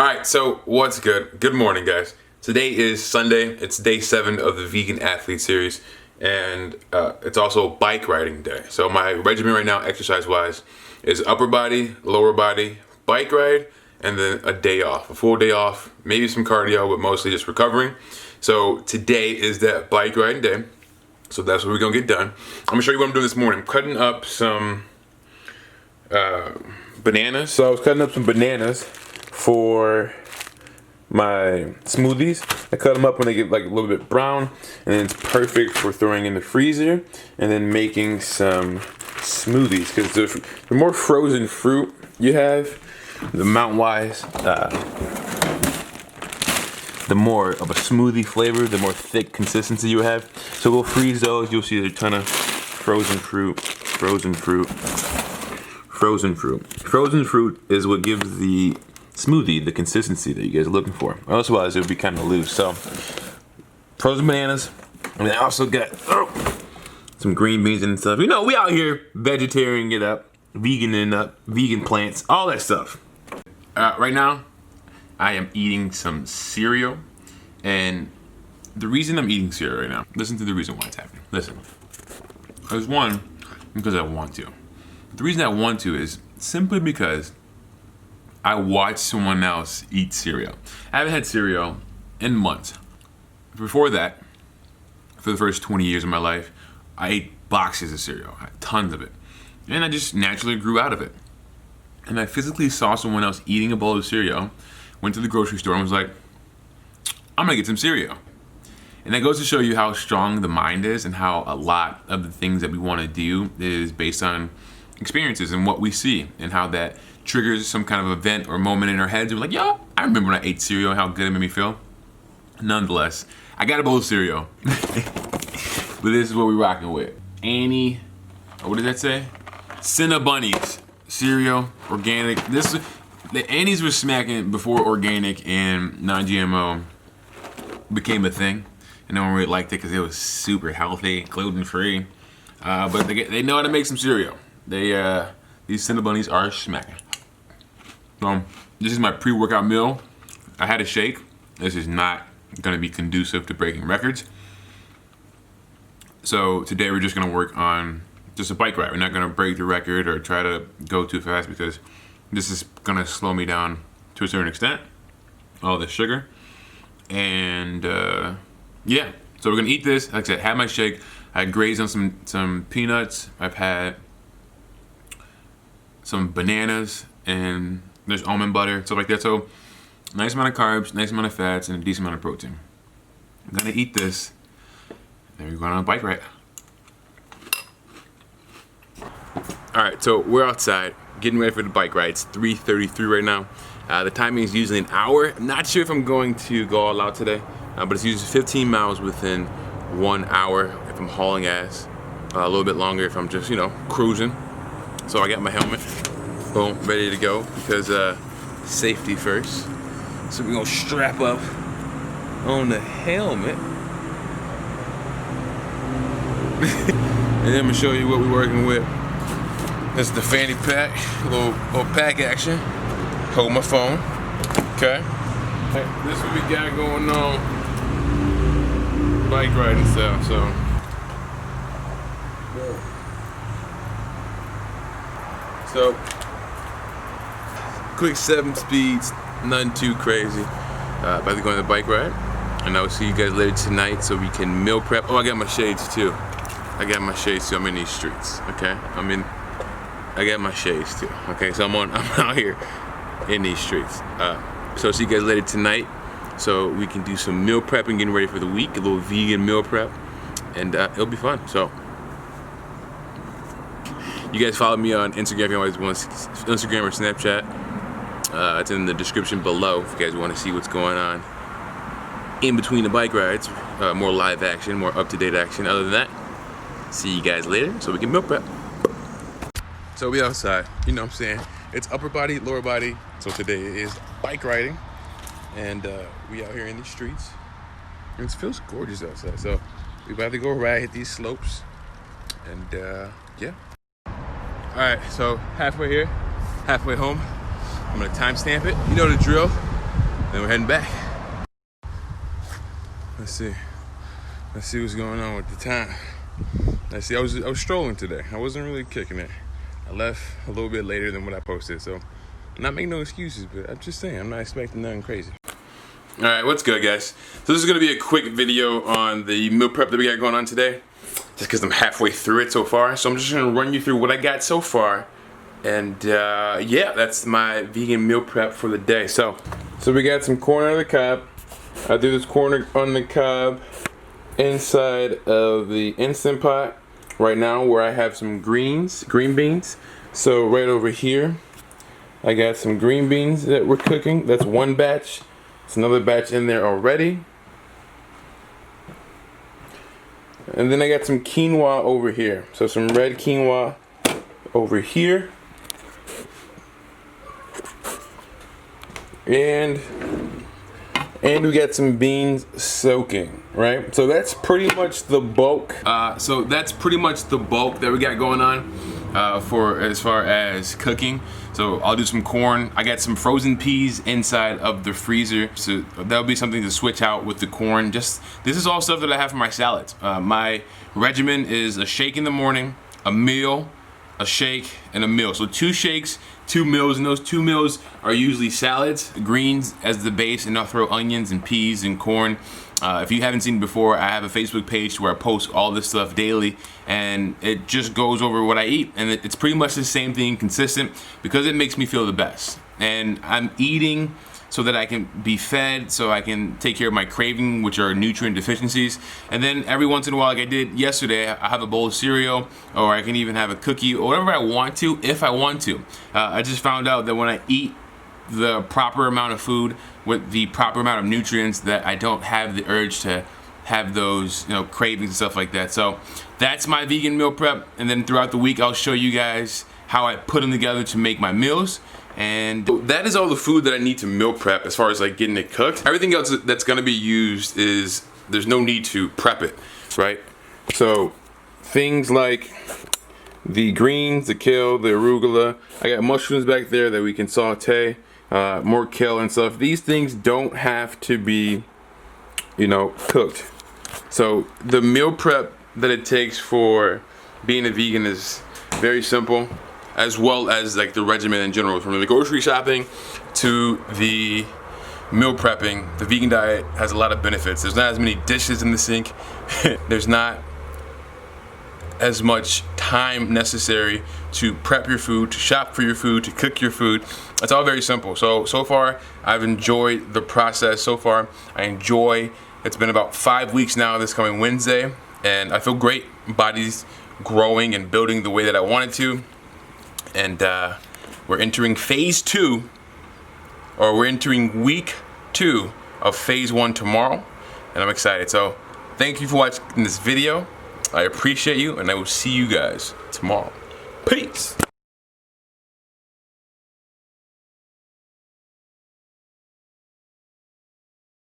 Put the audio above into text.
Alright, so what's good? Good morning, guys. Today is Sunday. It's day 7 of the Vegan Athlete Series, and it's also bike riding day. So my regimen right now, exercise-wise, is upper body, lower body, bike ride, and then a day off. A full day off, maybe some cardio, but mostly just recovering. So today is that bike riding day. So that's what we're gonna get done. I'm gonna show you what I'm doing this morning. I'm cutting up some bananas. So I was cutting up some bananas for my smoothies. I cut them up when they get like a little bit brown, and then it's perfect for throwing in the freezer and then making some smoothies, because the more frozen fruit you have, the amount-wise, the more of a smoothie flavor, the more thick consistency you have. So we'll freeze those. You'll see a ton of frozen fruit. Frozen fruit is what gives the smoothie the consistency that you guys are looking for. Otherwise, it would be kind of loose. So, frozen bananas, and I also got some green beans and stuff. You know, we out here vegetarianing it up, veganing up, vegan plants, all that stuff. Right now, I am eating some cereal, and the reason I'm eating cereal right now, listen to the reason why it's happening. Listen, there's one, because I want to. The reason I want to is simply because I watch someone else eat cereal. I haven't had cereal in months. Before that, for the first 20 years of my life, I ate boxes of cereal, tons of it. And I just naturally grew out of it. And I physically saw someone else eating a bowl of cereal, went to the grocery store and was like, I'm gonna get some cereal. And that goes to show you how strong the mind is, and how a lot of the things that we wanna do is based on experiences and what we see, and how that triggers some kind of event or moment in our heads. We're like, yo, I remember when I ate cereal and how good it made me feel. Nonetheless, I got a bowl of cereal. But this is what we're rocking with. Annie, what does that say? Cinnabunnies, cereal, organic. The Annie's was smacking before organic and non-GMO became a thing. And no one really liked it because it was super healthy, gluten-free. But they know how to make some cereal. These Cinnabunnies are smacking. This is my pre-workout meal. I had a shake. This is not gonna be conducive to breaking records. So today we're just gonna work on just a bike ride. We're not gonna break the record or try to go too fast, because this is gonna slow me down to a certain extent. All the sugar. And yeah, so we're gonna eat this. Like I said, had my shake. I grazed on some peanuts. I've had some bananas, and there's almond butter, stuff like that. So nice amount of carbs, nice amount of fats, and a decent amount of protein. I'm gonna eat this, and we're going on a bike ride. All right, so we're outside, getting ready for the bike ride. It's 3:33 right now. The timing is usually an hour. I'm not sure if I'm going to go all out today, but it's usually 15 miles within 1 hour if I'm hauling ass. A little bit longer if I'm just, cruising. So I got my helmet, boom, ready to go, because safety first. So we're gonna strap up on the helmet. And then I'm gonna show you what we're working with. This is the fanny pack, little pack action. Hold my phone, okay? This is what we got going on. Bike riding stuff, so. So, quick 7 speeds, nothing too crazy. About to go on the bike ride, and I will see you guys later tonight so we can meal prep. Oh, I got my shades too. I'm in these streets, okay? I got my shades too, okay? So I'm out here in these streets. So I'll see you guys later tonight so we can do some meal prepping, getting ready for the week, a little vegan meal prep, and it'll be fun. So, you guys follow me on Instagram if you always want Instagram or Snapchat. It's in the description below if you guys want to see what's going on in between the bike rides. More live action, more up-to-date action. Other than that, see you guys later so we can meal prep. So we outside, you know what I'm saying? It's upper body, lower body. So today is bike riding. And we out here in these streets. And it feels gorgeous outside. So we about to go ride, hit these slopes. And yeah. All right, so halfway here, halfway home. I'm gonna timestamp it. You know the drill. Then we're heading back. Let's see what's going on with the time. Let's see, I was strolling today. I wasn't really kicking it. I left a little bit later than what I posted, so I'm not making no excuses, but I'm just saying, I'm not expecting nothing crazy. All right, what's good, guys? So this is gonna be a quick video on the meal prep that we got going on today, just because I'm halfway through it so far. So I'm just gonna run you through what I got so far, and yeah, that's my vegan meal prep for the day. So we got some corn on the cob. I do this corn on the cob inside of the Instant Pot right now, where I have some green beans. So right over here, I got some green beans that we're cooking. That's one batch. It's another batch in there already. And then I got some quinoa over here. So some red quinoa over here. And we got some beans soaking, right? So that's pretty much the bulk. So that's pretty much the bulk that we got going on for as far as cooking. So I'll do some corn. I got some frozen peas inside of the freezer, so that'll be something to switch out with the corn. This is all stuff that I have for my salads. My regimen is a shake in the morning, a meal, a shake, and a meal. So 2 shakes, 2 meals, and those 2 meals are usually salads, greens as the base, and I'll throw onions and peas and corn. If you haven't seen it before, I have a Facebook page where I post all this stuff daily, and it just goes over what I eat, and it's pretty much the same thing, consistent, because it makes me feel the best. And I'm eating so that I can be fed, so I can take care of my craving, which are nutrient deficiencies. And then every once in a while, like I did yesterday, I have a bowl of cereal, or I can even have a cookie, or whatever I want to, if I want to. I just found out that when I eat the proper amount of food with the proper amount of nutrients, that I don't have the urge to have those, cravings and stuff like that. So that's my vegan meal prep. And then throughout the week, I'll show you guys how I put them together to make my meals. And that is all the food that I need to meal prep as far as like getting it cooked. Everything else that's gonna be used is, there's no need to prep it, right? So things like the greens, the kale, the arugula. I got mushrooms back there that we can saute, more kale and stuff. These things don't have to be, cooked. So the meal prep that it takes for being a vegan is very simple, as well as like the regimen in general. From the grocery shopping to the meal prepping, the vegan diet has a lot of benefits. There's not as many dishes in the sink. There's not as much time necessary to prep your food, to shop for your food, to cook your food. It's all very simple. So far, I've enjoyed the process so far. It's been about 5 weeks now, this coming Wednesday, and I feel great. Body's growing and building the way that I wanted to. And we're entering phase 2, or we're entering week 2 of phase 1 tomorrow, and I'm excited. So thank you for watching this video. I appreciate you, and I will see you guys tomorrow. Peace.